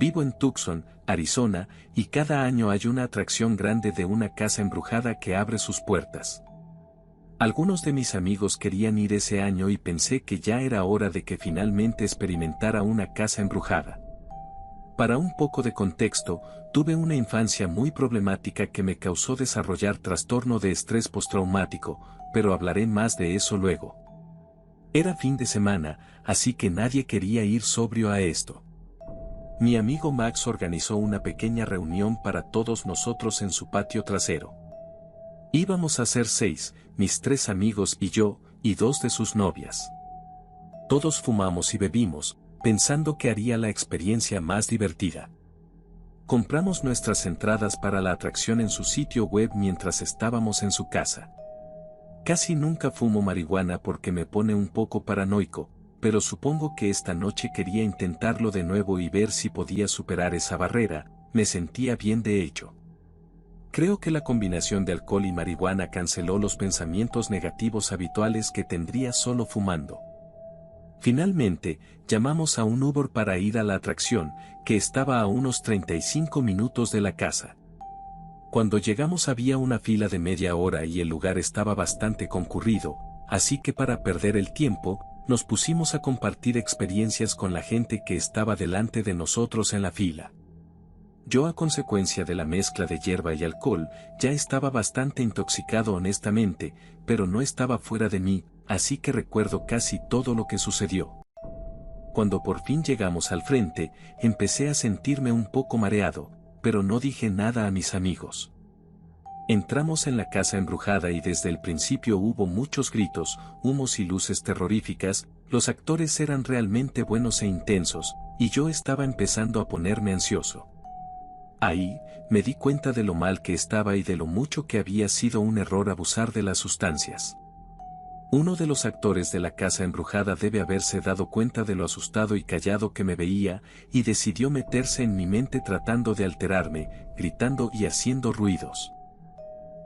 Vivo en Tucson, Arizona, y cada año hay una atracción grande de una casa embrujada que abre sus puertas. Algunos de mis amigos querían ir ese año y pensé que ya era hora de que finalmente experimentara una casa embrujada. Para un poco de contexto, tuve una infancia muy problemática que me causó desarrollar trastorno de estrés postraumático, pero hablaré más de eso luego. Era fin de semana, así que nadie quería ir sobrio a esto. Mi amigo Max organizó una pequeña reunión para todos nosotros en su patio trasero. Íbamos a ser 6, mis 3 amigos y yo, y 2 de sus novias. Todos fumamos y bebimos, pensando que haría la experiencia más divertida. Compramos nuestras entradas para la atracción en su sitio web mientras estábamos en su casa. Casi nunca fumo marihuana porque me pone un poco paranoico, pero supongo que esta noche quería intentarlo de nuevo y ver si podía superar esa barrera. Me sentía bien de hecho. Creo que la combinación de alcohol y marihuana canceló los pensamientos negativos habituales que tendría solo fumando. Finalmente, llamamos a un Uber para ir a la atracción, que estaba a unos 35 minutos de la casa. Cuando llegamos había una fila de media hora y el lugar estaba bastante concurrido, así que para perder el tiempo, nos pusimos a compartir experiencias con la gente que estaba delante de nosotros en la fila. Yo, a consecuencia de la mezcla de hierba y alcohol, ya estaba bastante intoxicado honestamente, pero no estaba fuera de mí, así que recuerdo casi todo lo que sucedió. Cuando por fin llegamos al frente, empecé a sentirme un poco mareado, pero no dije nada a mis amigos. Entramos en la casa embrujada y desde el principio hubo muchos gritos, humos y luces terroríficas. Los actores eran realmente buenos e intensos, y yo estaba empezando a ponerme ansioso. Ahí, me di cuenta de lo mal que estaba y de lo mucho que había sido un error abusar de las sustancias. Uno de los actores de la casa embrujada debe haberse dado cuenta de lo asustado y callado que me veía, y decidió meterse en mi mente tratando de alterarme, gritando y haciendo ruidos.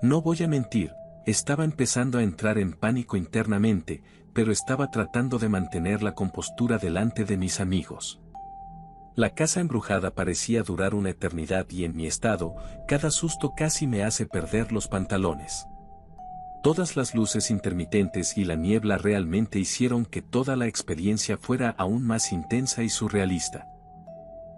No voy a mentir, estaba empezando a entrar en pánico internamente, pero estaba tratando de mantener la compostura delante de mis amigos. La casa embrujada parecía durar una eternidad y en mi estado, cada susto casi me hace perder los pantalones. Todas las luces intermitentes y la niebla realmente hicieron que toda la experiencia fuera aún más intensa y surrealista.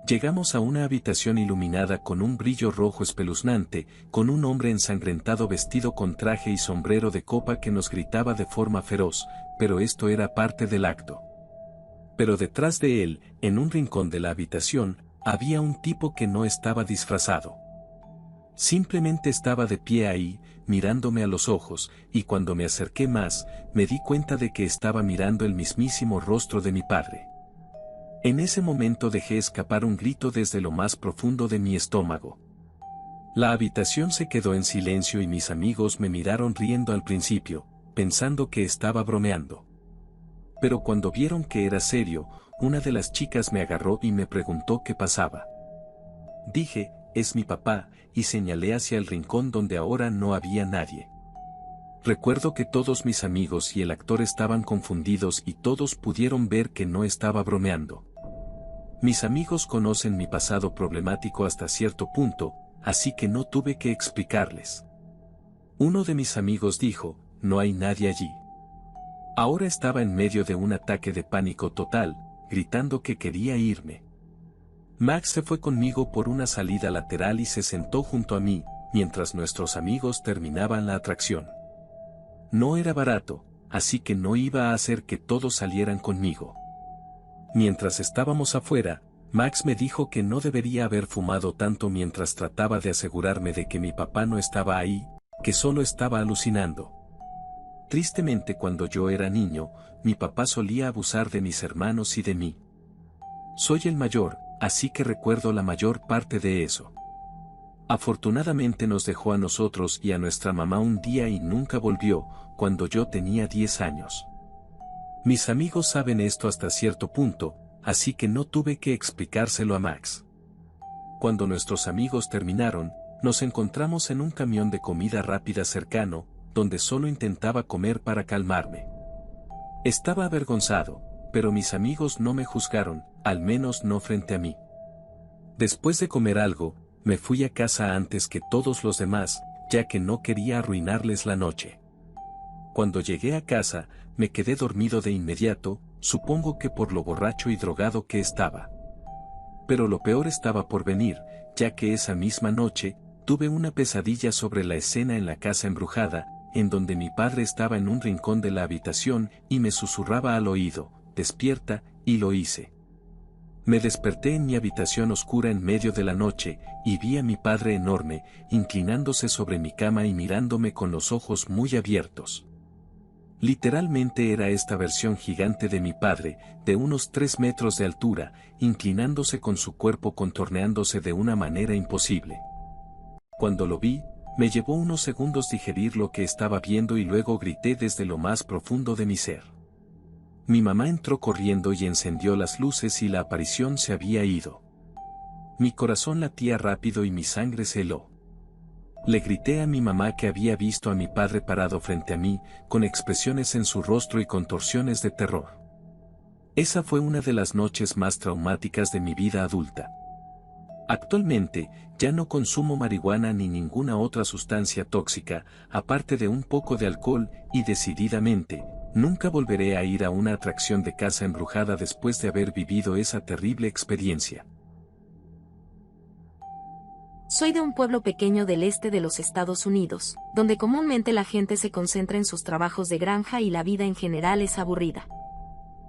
Llegamos a una habitación iluminada con un brillo rojo espeluznante, con un hombre ensangrentado vestido con traje y sombrero de copa que nos gritaba de forma feroz, pero esto era parte del acto. Pero detrás de él, en un rincón de la habitación, había un tipo que no estaba disfrazado. Simplemente estaba de pie ahí, mirándome a los ojos, y cuando me acerqué más, me di cuenta de que estaba mirando el mismísimo rostro de mi padre. En ese momento dejé escapar un grito desde lo más profundo de mi estómago. La habitación se quedó en silencio y mis amigos me miraron riendo al principio, pensando que estaba bromeando. Pero cuando vieron que era serio, una de las chicas me agarró y me preguntó qué pasaba. Dije, es mi papá, y señalé hacia el rincón donde ahora no había nadie. Recuerdo que todos mis amigos y el actor estaban confundidos y todos pudieron ver que no estaba bromeando. Mis amigos conocen mi pasado problemático hasta cierto punto, así que no tuve que explicarles. Uno de mis amigos dijo, no hay nadie allí. Ahora estaba en medio de un ataque de pánico total, gritando que quería irme. Max se fue conmigo por una salida lateral y se sentó junto a mí, mientras nuestros amigos terminaban la atracción. No era barato, así que no iba a hacer que todos salieran conmigo. Mientras estábamos afuera, Max me dijo que no debería haber fumado tanto mientras trataba de asegurarme de que mi papá no estaba ahí, que solo estaba alucinando. Tristemente, cuando yo era niño, mi papá solía abusar de mis hermanos y de mí. Soy el mayor, así que recuerdo la mayor parte de eso. Afortunadamente nos dejó a nosotros y a nuestra mamá un día y nunca volvió, cuando yo tenía 10 años. Mis amigos saben esto hasta cierto punto, así que no tuve que explicárselo a Max. Cuando nuestros amigos terminaron, nos encontramos en un camión de comida rápida cercano, donde solo intentaba comer para calmarme. Estaba avergonzado, pero mis amigos no me juzgaron, al menos no frente a mí. Después de comer algo, me fui a casa antes que todos los demás, ya que no quería arruinarles la noche. Cuando llegué a casa, me quedé dormido de inmediato, supongo que por lo borracho y drogado que estaba. Pero lo peor estaba por venir, ya que esa misma noche, tuve una pesadilla sobre la escena en la casa embrujada, en donde mi padre estaba en un rincón de la habitación y me susurraba al oído, «Despierta», y lo hice. Me desperté en mi habitación oscura en medio de la noche, y vi a mi padre enorme, inclinándose sobre mi cama y mirándome con los ojos muy abiertos. Literalmente era esta versión gigante de mi padre, de unos 3 metros de altura, inclinándose con su cuerpo contorneándose de una manera imposible. Cuando lo vi, me llevó unos segundos digerir lo que estaba viendo y luego grité desde lo más profundo de mi ser. Mi mamá entró corriendo y encendió las luces y la aparición se había ido. Mi corazón latía rápido y mi sangre se heló. Le grité a mi mamá que había visto a mi padre parado frente a mí, con expresiones en su rostro y contorsiones de terror. Esa fue una de las noches más traumáticas de mi vida adulta. Actualmente, ya no consumo marihuana ni ninguna otra sustancia tóxica, aparte de un poco de alcohol, y decididamente, nunca volveré a ir a una atracción de casa embrujada después de haber vivido esa terrible experiencia. Soy de un pueblo pequeño del este de los Estados Unidos, donde comúnmente la gente se concentra en sus trabajos de granja y la vida en general es aburrida.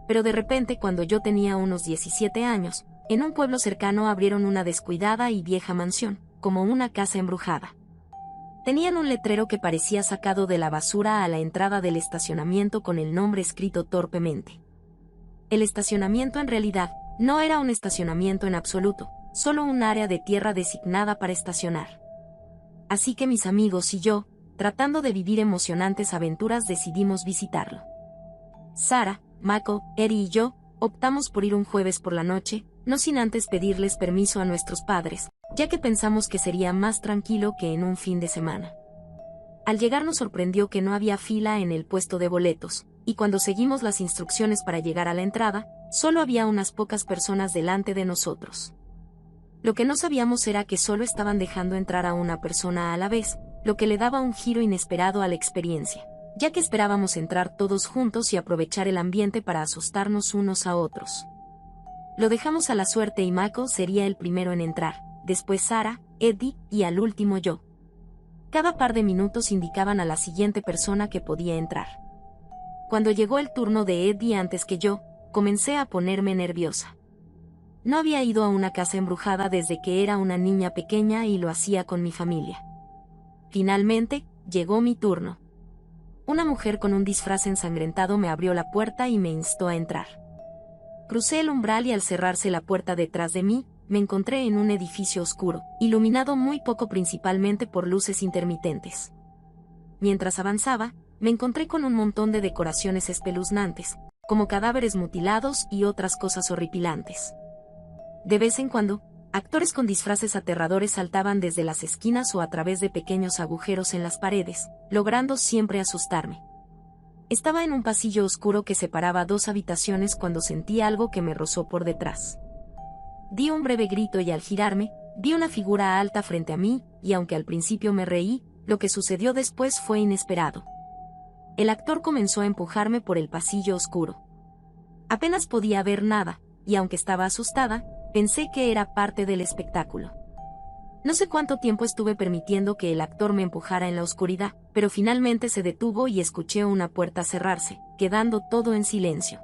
Pero de repente, cuando yo tenía unos 17 años, en un pueblo cercano abrieron una descuidada y vieja mansión, como una casa embrujada. Tenían un letrero que parecía sacado de la basura a la entrada del estacionamiento con el nombre escrito torpemente. El estacionamiento en realidad no era un estacionamiento en absoluto, solo un área de tierra designada para estacionar. Así que mis amigos y yo, tratando de vivir emocionantes aventuras, decidimos visitarlo. Sara, Mako, Eri y yo, optamos por ir un jueves por la noche, no sin antes pedirles permiso a nuestros padres, ya que pensamos que sería más tranquilo que en un fin de semana. Al llegar nos sorprendió que no había fila en el puesto de boletos, y cuando seguimos las instrucciones para llegar a la entrada, solo había unas pocas personas delante de nosotros. Lo que no sabíamos era que solo estaban dejando entrar a una persona a la vez, lo que le daba un giro inesperado a la experiencia, ya que esperábamos entrar todos juntos y aprovechar el ambiente para asustarnos unos a otros. Lo dejamos a la suerte y Mako sería el primero en entrar, después Sara, Eddie y al último yo. Cada par de minutos indicaban a la siguiente persona que podía entrar. Cuando llegó el turno de Eddie antes que yo, comencé a ponerme nerviosa. No había ido a una casa embrujada desde que era una niña pequeña y lo hacía con mi familia. Finalmente, llegó mi turno. Una mujer con un disfraz ensangrentado me abrió la puerta y me instó a entrar. Crucé el umbral y al cerrarse la puerta detrás de mí, me encontré en un edificio oscuro, iluminado muy poco principalmente por luces intermitentes. Mientras avanzaba, me encontré con un montón de decoraciones espeluznantes, como cadáveres mutilados y otras cosas horripilantes. De vez en cuando, actores con disfraces aterradores saltaban desde las esquinas o a través de pequeños agujeros en las paredes, logrando siempre asustarme. Estaba en un pasillo oscuro que separaba 2 habitaciones cuando sentí algo que me rozó por detrás. Di un breve grito y al girarme, vi una figura alta frente a mí, y aunque al principio me reí, lo que sucedió después fue inesperado. El actor comenzó a empujarme por el pasillo oscuro. Apenas podía ver nada, y aunque estaba asustada, pensé que era parte del espectáculo. No sé cuánto tiempo estuve permitiendo que el actor me empujara en la oscuridad, pero finalmente se detuvo y escuché una puerta cerrarse, quedando todo en silencio.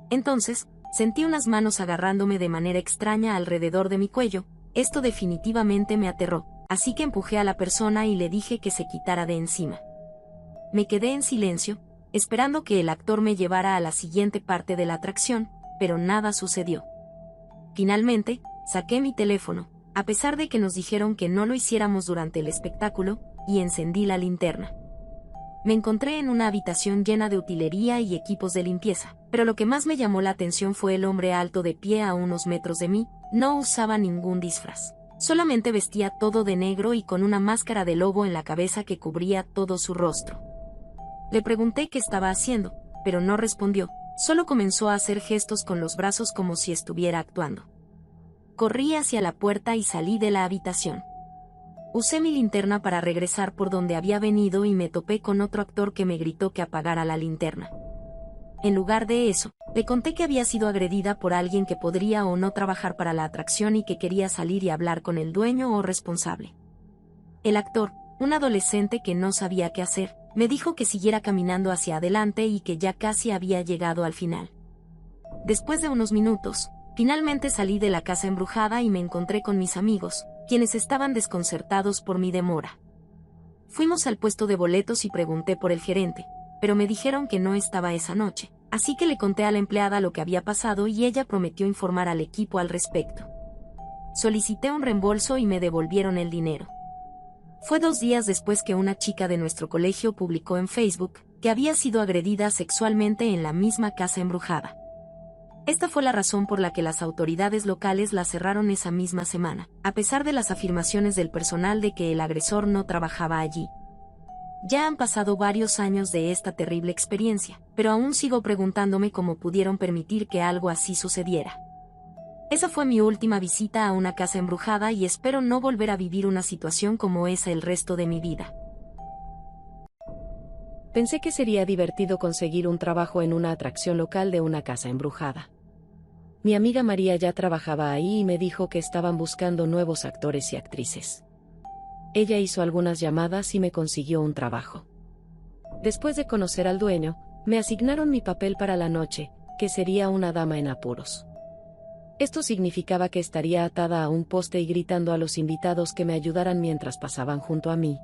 Entonces, sentí unas manos agarrándome de manera extraña alrededor de mi cuello. Esto definitivamente me aterró, así que empujé a la persona y le dije que se quitara de encima. Me quedé en silencio, esperando que el actor me llevara a la siguiente parte de la atracción, pero nada sucedió. Finalmente, saqué mi teléfono, a pesar de que nos dijeron que no lo hiciéramos durante el espectáculo, y encendí la linterna. Me encontré en una habitación llena de utilería y equipos de limpieza, pero lo que más me llamó la atención fue el hombre alto de pie a unos metros de mí. No usaba ningún disfraz. Solamente vestía todo de negro y con una máscara de lobo en la cabeza que cubría todo su rostro. Le pregunté qué estaba haciendo, pero no respondió, solo comenzó a hacer gestos con los brazos como si estuviera actuando. Corrí hacia la puerta y salí de la habitación. Usé mi linterna para regresar por donde había venido y me topé con otro actor que me gritó que apagara la linterna. En lugar de eso, le conté que había sido agredida por alguien que podría o no trabajar para la atracción y que quería salir y hablar con el dueño o responsable. El actor, un adolescente que no sabía qué hacer, me dijo que siguiera caminando hacia adelante y que ya casi había llegado al final. Después de unos minutos, finalmente salí de la casa embrujada y me encontré con mis amigos, quienes estaban desconcertados por mi demora. Fuimos al puesto de boletos y pregunté por el gerente, pero me dijeron que no estaba esa noche, así que le conté a la empleada lo que había pasado y ella prometió informar al equipo al respecto. Solicité un reembolso y me devolvieron el dinero. Fue 2 días después que una chica de nuestro colegio publicó en Facebook que había sido agredida sexualmente en la misma casa embrujada. Esta fue la razón por la que las autoridades locales la cerraron esa misma semana, a pesar de las afirmaciones del personal de que el agresor no trabajaba allí. Ya han pasado varios años de esta terrible experiencia, pero aún sigo preguntándome cómo pudieron permitir que algo así sucediera. Esa fue mi última visita a una casa embrujada y espero no volver a vivir una situación como esa el resto de mi vida. Pensé que sería divertido conseguir un trabajo en una atracción local de una casa embrujada. Mi amiga María ya trabajaba ahí y me dijo que estaban buscando nuevos actores y actrices. Ella hizo algunas llamadas y me consiguió un trabajo. Después de conocer al dueño, me asignaron mi papel para la noche, que sería una dama en apuros. Esto significaba que estaría atada a un poste y gritando a los invitados que me ayudaran mientras pasaban junto a mí.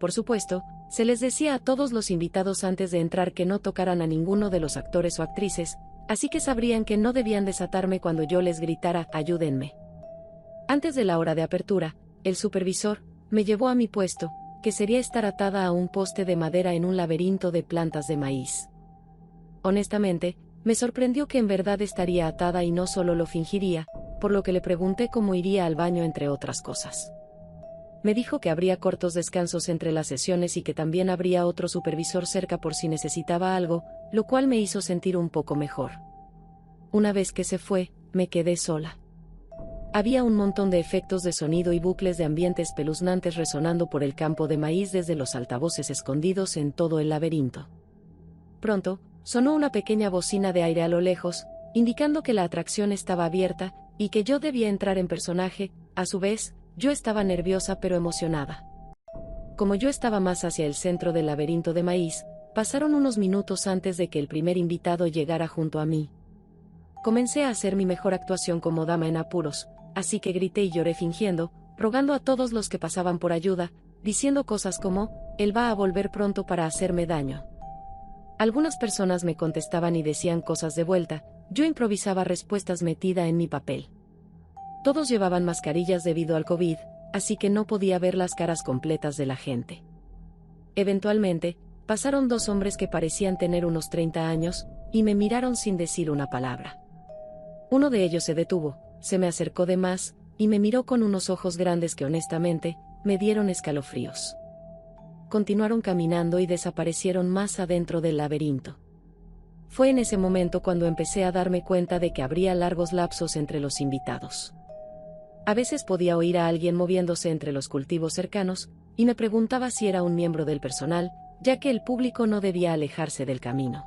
Por supuesto, se les decía a todos los invitados antes de entrar que no tocaran a ninguno de los actores o actrices, así que sabrían que no debían desatarme cuando yo les gritara «ayúdenme». Antes de la hora de apertura, el supervisor me llevó a mi puesto, que sería estar atada a un poste de madera en un laberinto de plantas de maíz. Honestamente, me sorprendió que en verdad estaría atada y no solo lo fingiría, por lo que le pregunté cómo iría al baño entre otras cosas. Me dijo que habría cortos descansos entre las sesiones y que también habría otro supervisor cerca por si necesitaba algo, lo cual me hizo sentir un poco mejor. Una vez que se fue, me quedé sola. Había un montón de efectos de sonido y bucles de ambiente espeluznantes resonando por el campo de maíz desde los altavoces escondidos en todo el laberinto. Pronto, sonó una pequeña bocina de aire a lo lejos, indicando que la atracción estaba abierta, y que yo debía entrar en personaje. A su vez, yo estaba nerviosa pero emocionada. Como yo estaba más hacia el centro del laberinto de maíz, pasaron unos minutos antes de que el primer invitado llegara junto a mí. Comencé a hacer mi mejor actuación como dama en apuros, así que grité y lloré fingiendo, rogando a todos los que pasaban por ayuda, diciendo cosas como, «Él va a volver pronto para hacerme daño». Algunas personas me contestaban y decían cosas de vuelta, yo improvisaba respuestas metida en mi papel. Todos llevaban mascarillas debido al COVID, así que no podía ver las caras completas de la gente. Eventualmente, pasaron 2 hombres que parecían tener unos 30 años, y me miraron sin decir una palabra. Uno de ellos se detuvo, se me acercó de más, y me miró con unos ojos grandes que honestamente, me dieron escalofríos. Continuaron caminando y desaparecieron más adentro del laberinto. Fue en ese momento cuando empecé a darme cuenta de que habría largos lapsos entre los invitados. A veces podía oír a alguien moviéndose entre los cultivos cercanos, y me preguntaba si era un miembro del personal, ya que el público no debía alejarse del camino.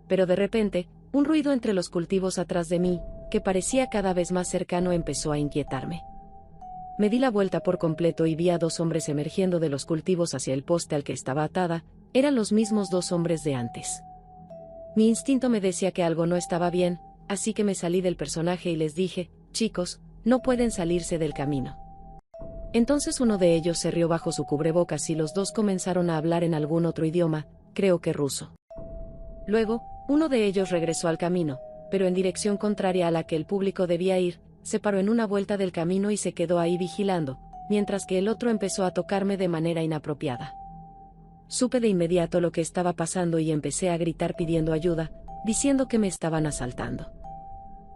Pero de repente, un ruido entre los cultivos atrás de mí, que parecía cada vez más cercano, empezó a inquietarme. Me di la vuelta por completo y vi a 2 hombres emergiendo de los cultivos hacia el poste al que estaba atada. Eran los mismos 2 hombres de antes. Mi instinto me decía que algo no estaba bien, así que me salí del personaje y les dije, «Chicos, no pueden salirse del camino». Entonces uno de ellos se rió bajo su cubrebocas y los 2 comenzaron a hablar en algún otro idioma, creo que ruso. Luego, uno de ellos regresó al camino, pero en dirección contraria a la que el público debía ir, se paró en una vuelta del camino y se quedó ahí vigilando, mientras que el otro empezó a tocarme de manera inapropiada. Supe de inmediato lo que estaba pasando y empecé a gritar pidiendo ayuda, diciendo que me estaban asaltando.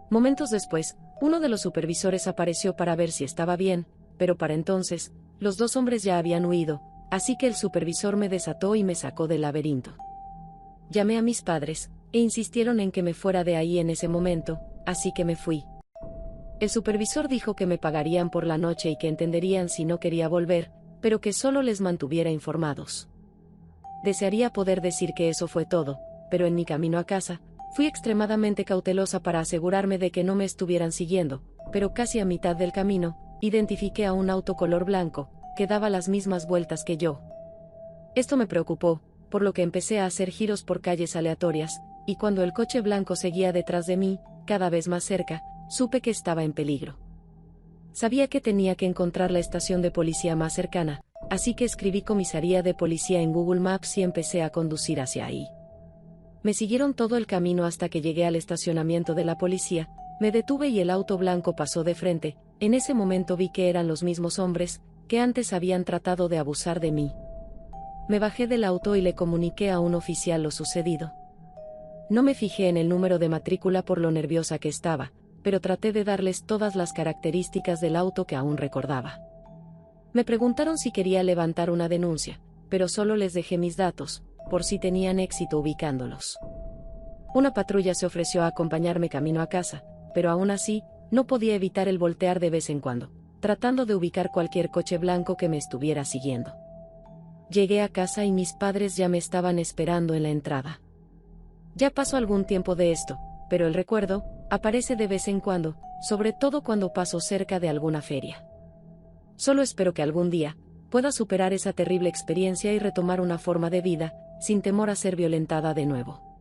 Momentos después, uno de los supervisores apareció para ver si estaba bien, pero para entonces, los 2 hombres ya habían huido, así que el supervisor me desató y me sacó del laberinto. Llamé a mis padres, e insistieron en que me fuera de ahí en ese momento, así que me fui. El supervisor dijo que me pagarían por la noche y que entenderían si no quería volver, pero que solo les mantuviera informados. Desearía poder decir que eso fue todo, pero en mi camino a casa, fui extremadamente cautelosa para asegurarme de que no me estuvieran siguiendo, pero casi a mitad del camino, identifiqué a un auto color blanco, que daba las mismas vueltas que yo. Esto me preocupó, por lo que empecé a hacer giros por calles aleatorias, y cuando el coche blanco seguía detrás de mí, cada vez más cerca, supe que estaba en peligro. Sabía que tenía que encontrar la estación de policía más cercana, así que escribí comisaría de policía en Google Maps y empecé a conducir hacia ahí. Me siguieron todo el camino hasta que llegué al estacionamiento de la policía, me detuve y el auto blanco pasó de frente. En ese momento vi que eran los mismos hombres, que antes habían tratado de abusar de mí. Me bajé del auto y le comuniqué a un oficial lo sucedido. No me fijé en el número de matrícula por lo nerviosa que estaba, pero traté de darles todas las características del auto que aún recordaba. Me preguntaron si quería levantar una denuncia, pero solo les dejé mis datos, por si tenían éxito ubicándolos. Una patrulla se ofreció a acompañarme camino a casa, pero aún así, no podía evitar el voltear de vez en cuando, tratando de ubicar cualquier coche blanco que me estuviera siguiendo. Llegué a casa y mis padres ya me estaban esperando en la entrada. Ya pasó algún tiempo de esto, pero el recuerdo aparece de vez en cuando, sobre todo cuando paso cerca de alguna feria. Solo espero que algún día pueda superar esa terrible experiencia y retomar una forma de vida, sin temor a ser violentada de nuevo.